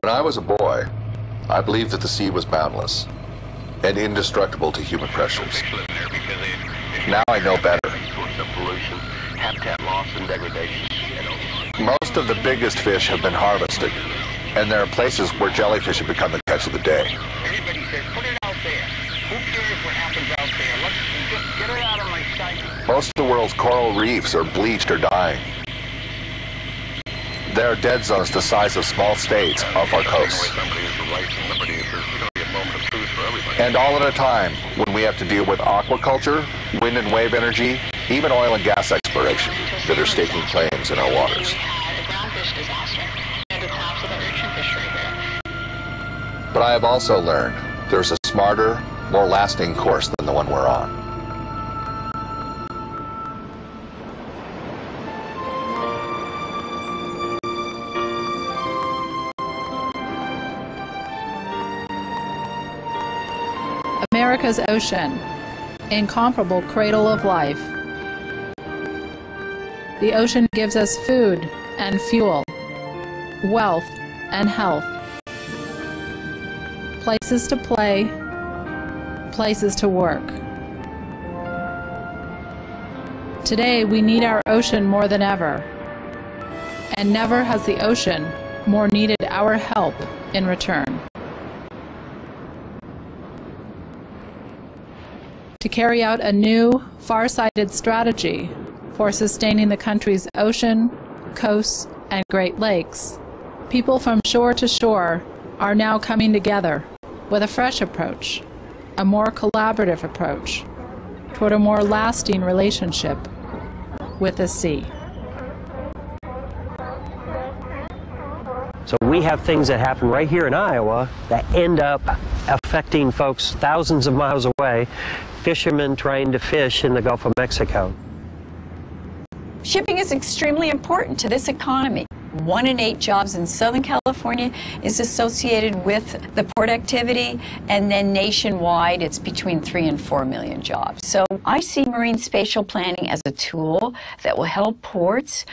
When I was a boy, I believed that the sea was boundless and indestructible to human pressures. Now I know better. Most of the biggest fish have been harvested, and there are places where jellyfish have become the catch of the day. Everybody says, put it out there. Who cares what happens out there? Let's just get it out of my sight. Most of the world's coral reefs are bleached or dying. There are dead zones the size of small states off our coasts. And all at a time when we have to deal with aquaculture, wind and wave energy, even oil and gas exploration that are staking claims in our waters. But I have also learned there's a smarter, more lasting course than the one we're on. America's ocean, incomparable cradle of life. The ocean gives us food and fuel, wealth and health, places to play, places to work. Today we need our ocean more than ever, and never has the ocean more needed our help in return. To carry out a new, far-sighted strategy for sustaining the country's ocean, coasts, and Great Lakes, people from shore to shore are now coming together with a fresh approach, a more collaborative approach toward a more lasting relationship with the sea. So we have things that happen right here in Iowa that end up affecting folks thousands of miles away, fishermen trying to fish in the Gulf of Mexico. Shipping is extremely important to this economy. 1 in 8 jobs in Southern California is associated with the port activity, and then nationwide it's between 3 and 4 million jobs. So I see marine spatial planning as a tool that will help ports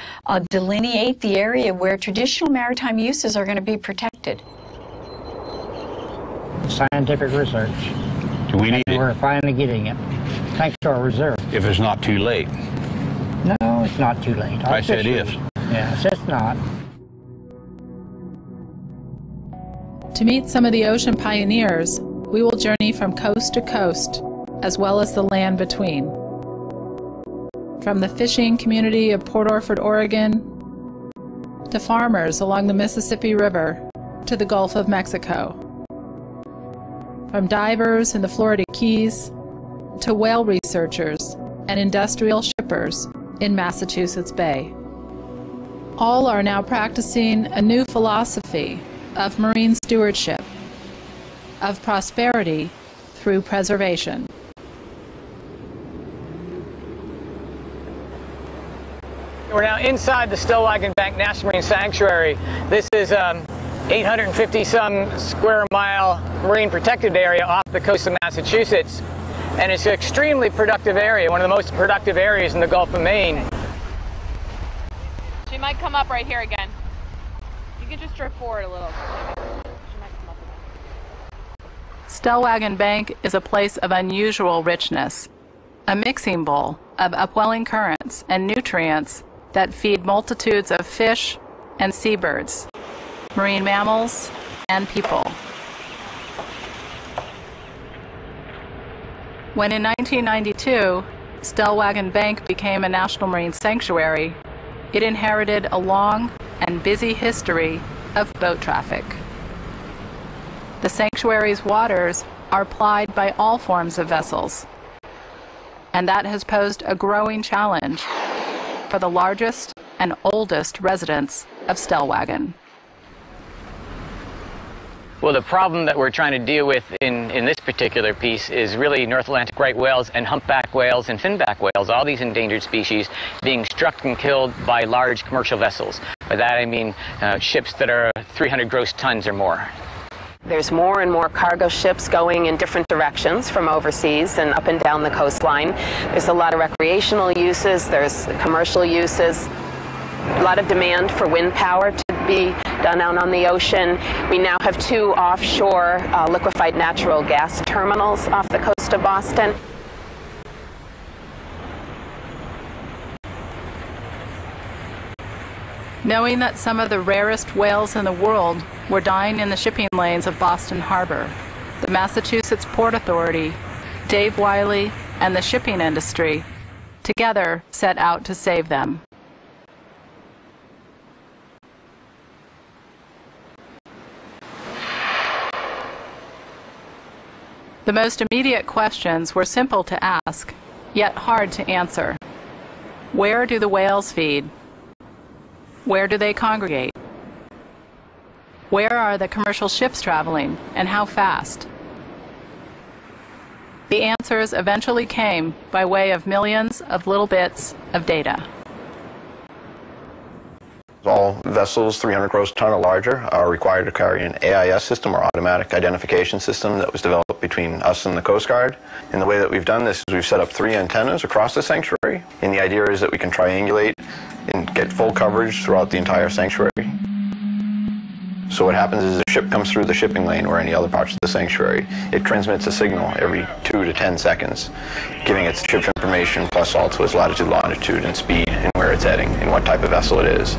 delineate the area where traditional maritime uses are going to be protected. Scientific research. Do we need it? We're finally getting it, thanks to our reserve. If it's not too late. No, it's not too late. I said if. Yes, it's not. To meet some of the ocean pioneers, we will journey from coast to coast, as well as the land between. From the fishing community of Port Orford, Oregon, to farmers along the Mississippi River, to the Gulf of Mexico. From divers in the Florida Keys, to whale researchers and industrial shippers in Massachusetts Bay. All are now practicing a new philosophy of marine stewardship, of prosperity through preservation. We're now inside the Stellwagen Bank National Marine Sanctuary. This is 850-some square mile marine protected area off the coast of Massachusetts. And it's an extremely productive area, one of the most productive areas in the Gulf of Maine. She might come up right here again. You can just drift forward a little. She might come up again. Stellwagen Bank is a place of unusual richness, a mixing bowl of upwelling currents and nutrients that feed multitudes of fish and seabirds, marine mammals, and people. When in 1992, Stellwagen Bank became a National Marine Sanctuary, it inherited a long and busy history of boat traffic. The sanctuary's waters are plied by all forms of vessels, and that has posed a growing challenge for the largest and oldest residents of Stellwagen. Well, the problem that we're trying to deal with in this particular piece is really North Atlantic right whales and humpback whales and finback whales, all these endangered species being struck and killed by large commercial vessels. By that I mean ships that are 300 gross tons or more. There's more and more cargo ships going in different directions from overseas and up and down the coastline. There's a lot of recreational uses, there's commercial uses, a lot of demand for wind power to be done out on the ocean. We now have 2 offshore liquefied natural gas terminals off the coast of Boston. Knowing that some of the rarest whales in the world were dying in the shipping lanes of Boston Harbor, the Massachusetts Port Authority, Dave Wiley, and the shipping industry together set out to save them. The most immediate questions were simple to ask, yet hard to answer. Where do the whales feed? Where do they congregate? Where are the commercial ships traveling, and how fast? The answers eventually came by way of millions of little bits of data. All vessels 300 gross ton or larger are required to carry an AIS system, or automatic identification system, that was developed between us and the Coast Guard. And the way that we've done this is we've set up 3 antennas across the sanctuary, and the idea is that we can triangulate and get full coverage throughout the entire sanctuary. So what happens is a ship comes through the shipping lane or any other parts of the sanctuary. It transmits a signal every 2 to 10 seconds, giving its ship information plus also its latitude, longitude, and speed, and where it's heading, and what type of vessel it is.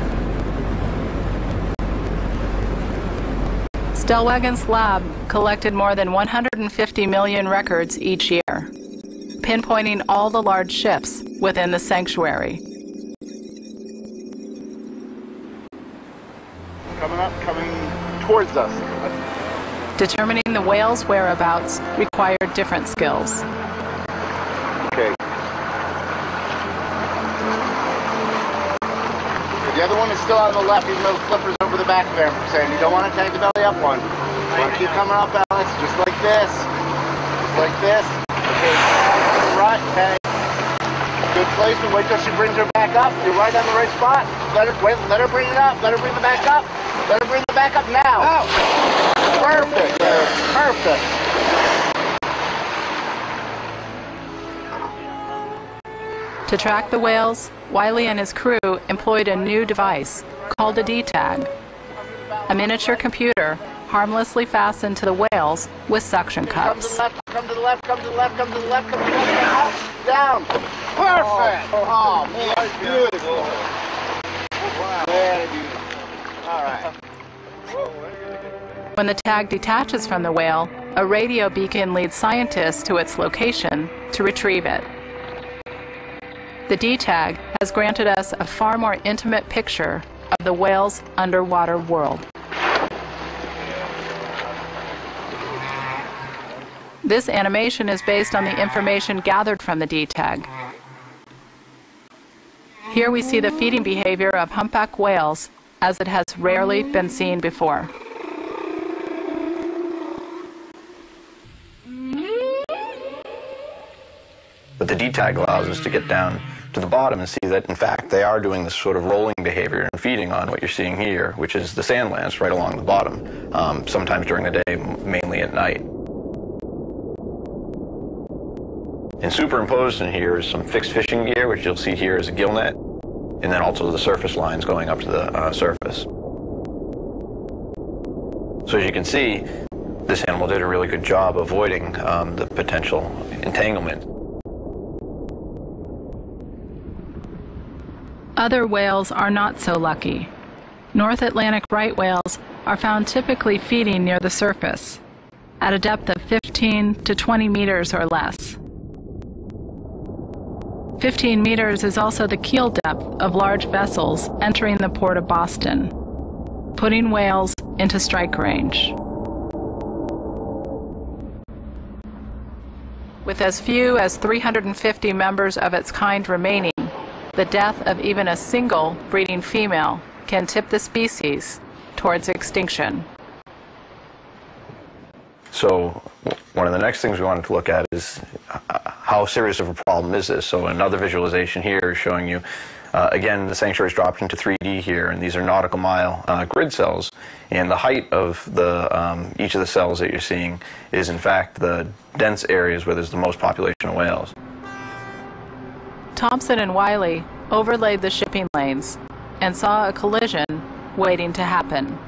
Stellwagen's lab collected more than 150 million records each year, pinpointing all the large ships within the sanctuary. Coming towards us. Determining the whale's whereabouts required different skills. Okay. The other one is still out on the left, even though the flipper's over the back there. Saying you don't want to take the belly up one. You want to keep coming up, Alex, just like this. Just like this. Okay, right, okay. Good placement. Wait till she brings her back up. You're right on the right spot. Let her bring it up. Let her bring the back up. Let her bring the back up now. Perfect. Perfect. To track the whales, Wiley and his crew employed a new device called a D-tag, a miniature computer harmlessly fastened to the whales with suction cups. Come to the left, come to the left, come to the left, come to the left, up, down. Perfect. Oh, man, beautiful. Wow. Very beautiful. All right. When the tag detaches from the whale, a radio beacon leads scientists to its location to retrieve it. The D-tag has granted us a far more intimate picture of the whale's underwater world. This animation is based on the information gathered from the D-tag. Here we see the feeding behavior of humpback whales as it has rarely been seen before. But the D-tag allows us to get down to the bottom and see that, in fact, they are doing this sort of rolling behavior and feeding on what you're seeing here, which is the sand lands right along the bottom, sometimes during the day, mainly at night. And superimposed in here is some fixed fishing gear, which you'll see here is a gill net, and then also the surface lines going up to the surface. So as you can see, this animal did a really good job avoiding the potential entanglement. Other whales are not so lucky. North Atlantic right whales are found typically feeding near the surface, at a depth of 15 to 20 meters or less. 15 meters is also the keel depth of large vessels entering the port of Boston, putting whales into strike range. With as few as 350 members of its kind remaining, the death of even a single breeding female can tip the species towards extinction. So one of the next things we wanted to look at is how serious of a problem is this? So another visualization here is showing you, again, the sanctuary's dropped into 3D here, and these are nautical mile grid cells. And the height of each of the cells that you're seeing is, in fact, the dense areas where there's the most population of whales. Thompson and Wiley overlaid the shipping lanes and saw a collision waiting to happen.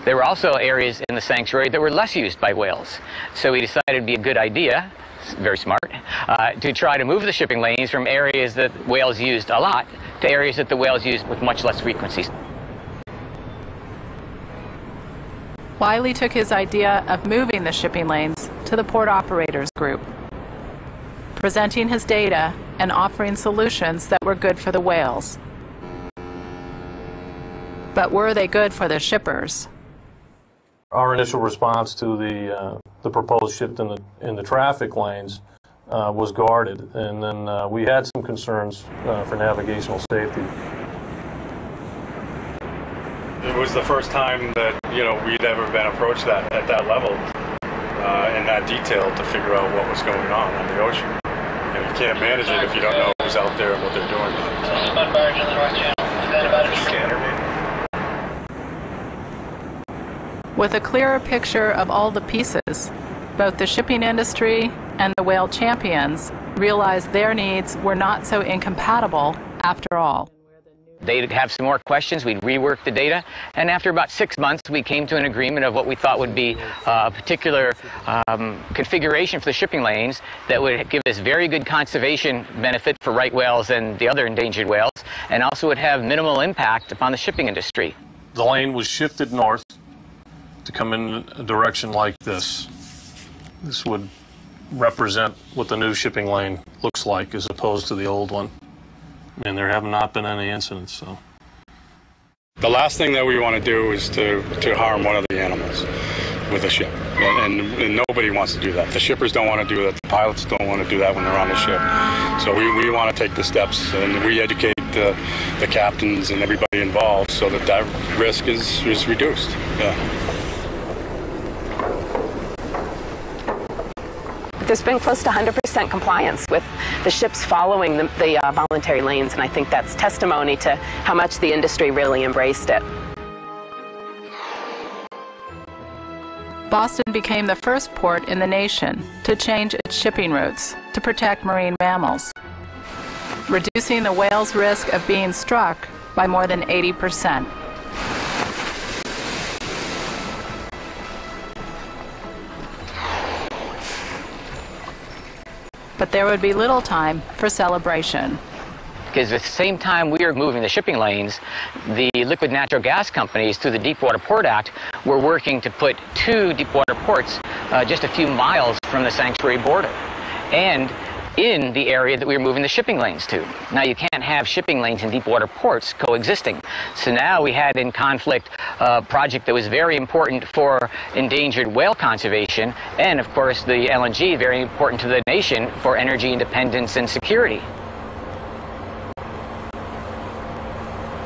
There were also areas in the sanctuary that were less used by whales. So we decided it'd be a good idea, very smart, to try to move the shipping lanes from areas that whales used a lot to areas that the whales used with much less frequency. Wiley took his idea of moving the shipping lanes to the port operators group, presenting his data and offering solutions that were good for the whales. But were they good for the shippers? Our initial response to the proposed shift in the traffic lanes was guarded, and then we had some concerns for navigational safety. It was the first time that we'd ever been approached at that level in that detail to figure out what was going on the ocean. And you can't manage it if you don't know who's out there and what they're doing. With a clearer picture of all the pieces, both the shipping industry and the whale champions realized their needs were not so incompatible after all. They'd have some more questions, we'd rework the data, and after about 6 months we came to an agreement of what we thought would be a particular configuration for the shipping lanes that would give us very good conservation benefit for right whales and the other endangered whales, and also would have minimal impact upon the shipping industry. The lane was shifted north to come in a direction like this. This would represent what the new shipping lane looks like as opposed to the old one. And there have not been any incidents. So the last thing that we want to do is to harm one of the animals with a ship. And nobody wants to do that. The shippers don't want to do that. The pilots don't want to do that when they're on the ship. So we want to take the steps, and we educate the captains and everybody involved so that risk is reduced. Yeah. There's been close to 100% compliance with the ships following the voluntary lanes, and I think that's testimony to how much the industry really embraced it. Boston became the first port in the nation to change its shipping routes to protect marine mammals, reducing the whale's risk of being struck by more than 80%. But there would be little time for celebration. Because at the same time we were moving the shipping lanes, the liquid natural gas companies through the Deepwater Port Act were working to put 2 deepwater ports just a few miles from the sanctuary border and in the area that we were moving the shipping lanes to. Now you can't have shipping lanes and deepwater ports coexisting. So now we had in conflict a project that was very important for endangered whale conservation and of course the LNG very important to the nation for energy independence and security.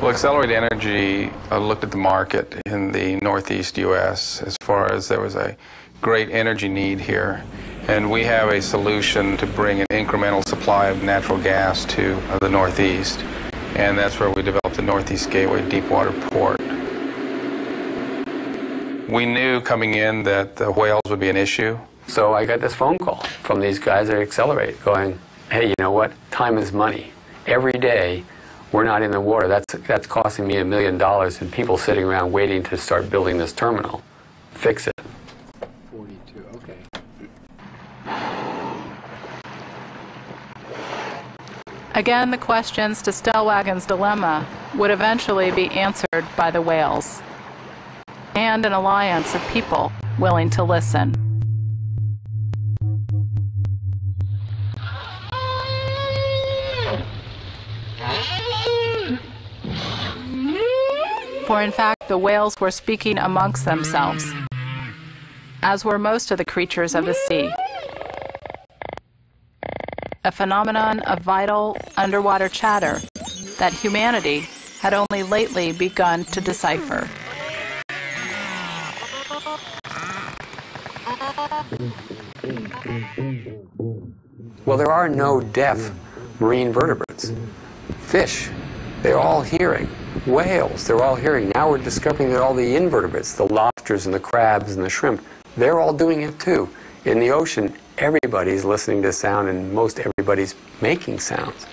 Well, Accelerate Energy looked at the market in the Northeast U.S. as far as there was a great energy need here. And we have a solution to bring an incremental supply of natural gas to the Northeast. And that's where we developed the Northeast Gateway Deepwater Port. We knew coming in that the whales would be an issue. So I got this phone call from these guys at Accelerate going, hey, you know what? Time is money. Every day we're not in the water. That's costing me $1 million and people sitting around waiting to start building this terminal. Fix it. 42, okay. Again, the questions to Stellwagen's dilemma would eventually be answered by the whales and an alliance of people willing to listen. For in fact, the whales were speaking amongst themselves, as were most of the creatures of the sea. a phenomenon of vital underwater chatter that humanity had only lately begun to decipher. Well, there are no deaf marine vertebrates. Fish, they're all hearing. Whales, they're all hearing. Now we're discovering that all the invertebrates, the lobsters and the crabs and the shrimp, they're all doing it too. In the ocean, everybody's listening to sound and most everybody's making sounds.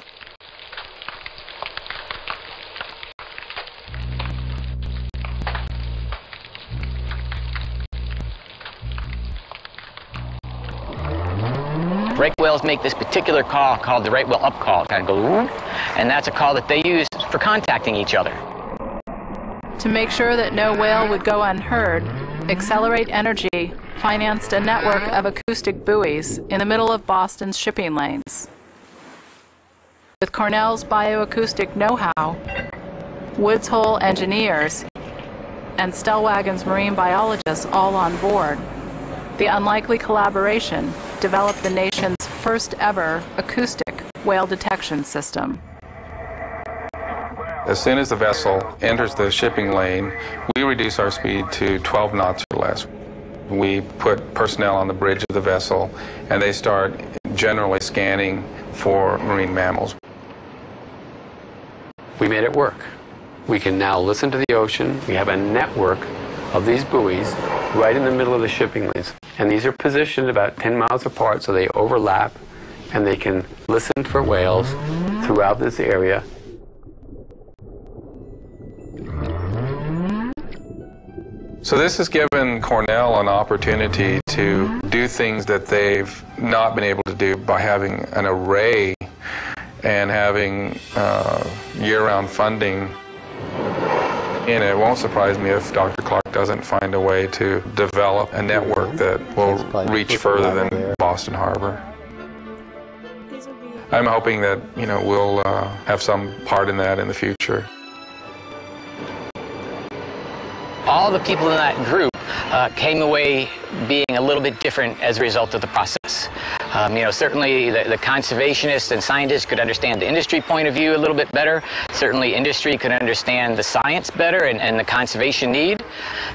Right whales make this particular call called the right whale up call. Kind of go, and that's a call that they use for contacting each other. To make sure that no whale would go unheard, Accelerate Energy financed a network of acoustic buoys in the middle of Boston's shipping lanes. With Cornell's bioacoustic know-how, Woods Hole engineers, and Stellwagen's marine biologists all on board, the unlikely collaboration developed the nation's first ever acoustic whale detection system. As soon as the vessel enters the shipping lane, we reduce our speed to 12 knots or less. We put personnel on the bridge of the vessel, and they start generally scanning for marine mammals. We made it work. We can now listen to the ocean. We have a network of these buoys right in the middle of the shipping lanes. And these are positioned about 10 miles apart, so they overlap, and they can listen for whales throughout this area. So this has given Cornell an opportunity to do things that they've not been able to do by having an array and having year-round funding. And it won't surprise me if Dr. Clark doesn't find a way to develop a network that will reach further than Boston Harbor. I'm hoping that, we'll have some part in that in the future. All the people in that group came away being a little bit different as a result of the process. Certainly the conservationists and scientists could understand the industry point of view a little bit better. Certainly industry could understand the science better and the conservation need.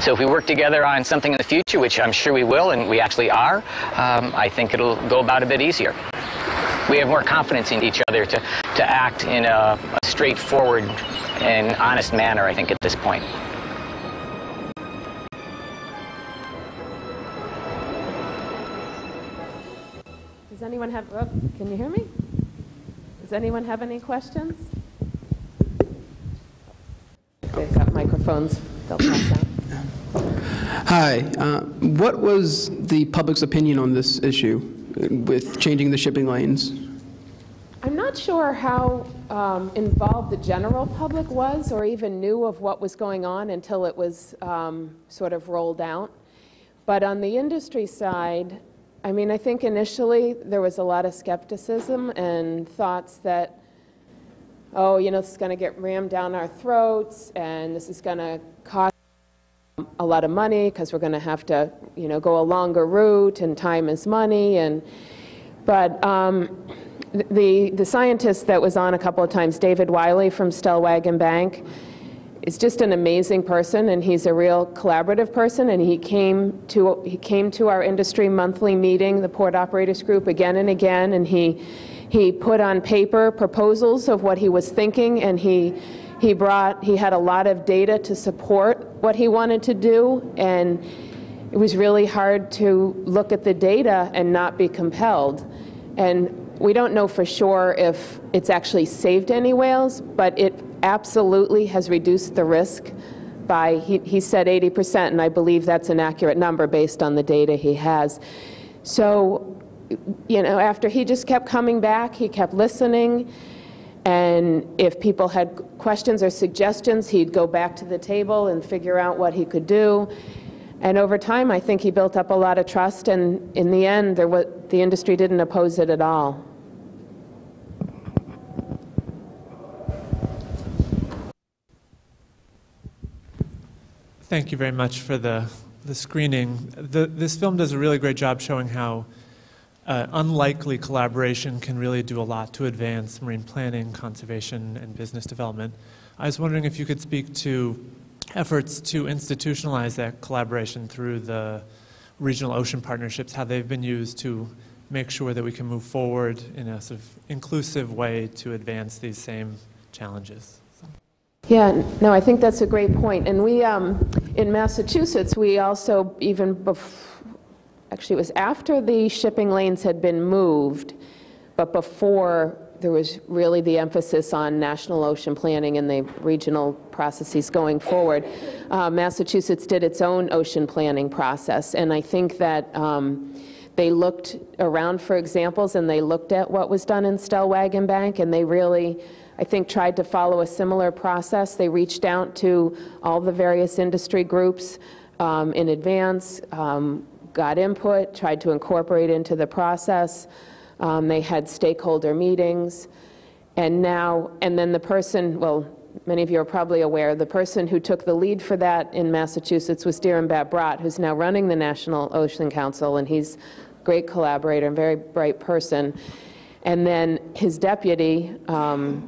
So if we work together on something in the future, which I'm sure we will, and we actually are, I think it'll go about a bit easier. We have more confidence in each other to act in a straightforward and honest manner, I think, at this point. Does anyone have, can you hear me? Does anyone have any questions? They've got microphones, they'll pass out. Hi, what was the public's opinion on this issue with changing the shipping lanes? I'm not sure how involved the general public was or even knew of what was going on until it was sort of rolled out. But on the industry side, I think initially there was a lot of skepticism and thoughts that, this is going to get rammed down our throats and this is going to cost a lot of money because we're going to have to, go a longer route and time is money. But the scientist that was on a couple of times, David Wiley from Stellwagen Bank, is just an amazing person, and he's a real collaborative person, and he came to our industry monthly meeting, the Port Operators Group, again and again, and he put on paper proposals of what he was thinking, and he had a lot of data to support what he wanted to do, and it was really hard to look at the data and not be compelled. And we don't know for sure if it's actually saved any whales, but it absolutely has reduced the risk by, he said 80%, and I believe that's an accurate number based on the data he has. So, after he just kept coming back, he kept listening, and if people had questions or suggestions, he'd go back to the table and figure out what he could do. And over time, I think he built up a lot of trust, and in the end, the industry didn't oppose it at all. Thank you very much for the screening. This film does a really great job showing how unlikely collaboration can really do a lot to advance marine planning, conservation, and business development. I was wondering if you could speak to efforts to institutionalize that collaboration through the regional ocean partnerships, how they've been used to make sure that we can move forward in a sort of inclusive way to advance these same challenges. Yeah, no, I think that's a great point. And we, in Massachusetts, we also, actually it was after the shipping lanes had been moved, but before there was really the emphasis on national ocean planning and the regional processes going forward, Massachusetts did its own ocean planning process. And I think that they looked around for examples, and they looked at what was done in Stellwagen Bank, and they really, I think, tried to follow a similar process. They reached out to all the various industry groups in advance, got input, tried to incorporate into the process. They had stakeholder meetings. And then the person, well, many of you are probably aware, the person who took the lead for that in Massachusetts was Deborah Brott, who's now running the National Ocean Council, and he's a great collaborator and very bright person. And then his deputy, John,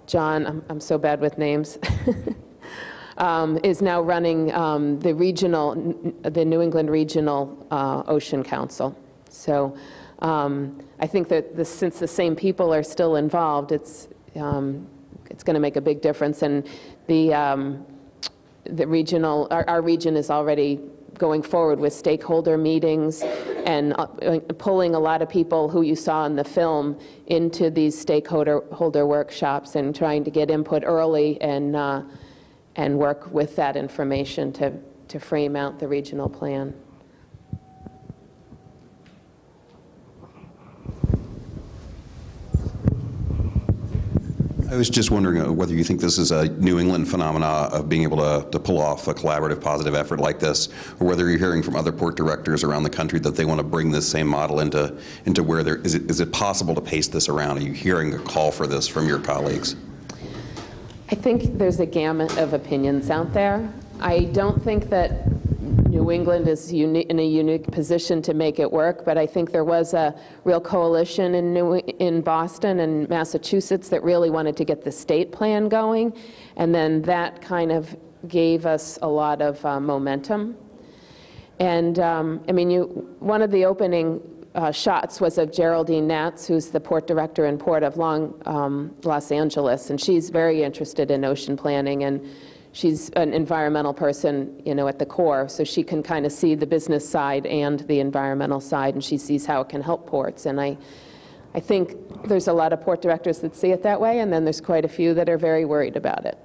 I'm so bad with names, is now running the New England Regional Ocean Council. So I think that since the same people are still involved, it's going to make a big difference. And the regional, our region is already going forward with stakeholder meetings and pulling a lot of people who you saw in the film into these stakeholder workshops and trying to get input early and work with that information to frame out the regional plan. I was just wondering whether you think this is a New England phenomena of being able to pull off a collaborative, positive effort like this, or whether you're hearing from other port directors around the country that they want to bring this same model into where there is it possible to pace this around? Are you hearing a call for this from your colleagues? I think there's a gamut of opinions out there. I don't think that New England is in a unique position to make it work, but I think there was a real coalition in Boston and Massachusetts that really wanted to get the state plan going, and then that kind of gave us a lot of momentum. And I mean, one of the opening shots was of Geraldine Natz, who's the port director in Port of Los Angeles, and she's very interested in ocean planning, and she's an environmental person, at the core, so she can kind of see the business side and the environmental side, and she sees how it can help ports. And I think there's a lot of port directors that see it that way, and then there's quite a few that are very worried about it.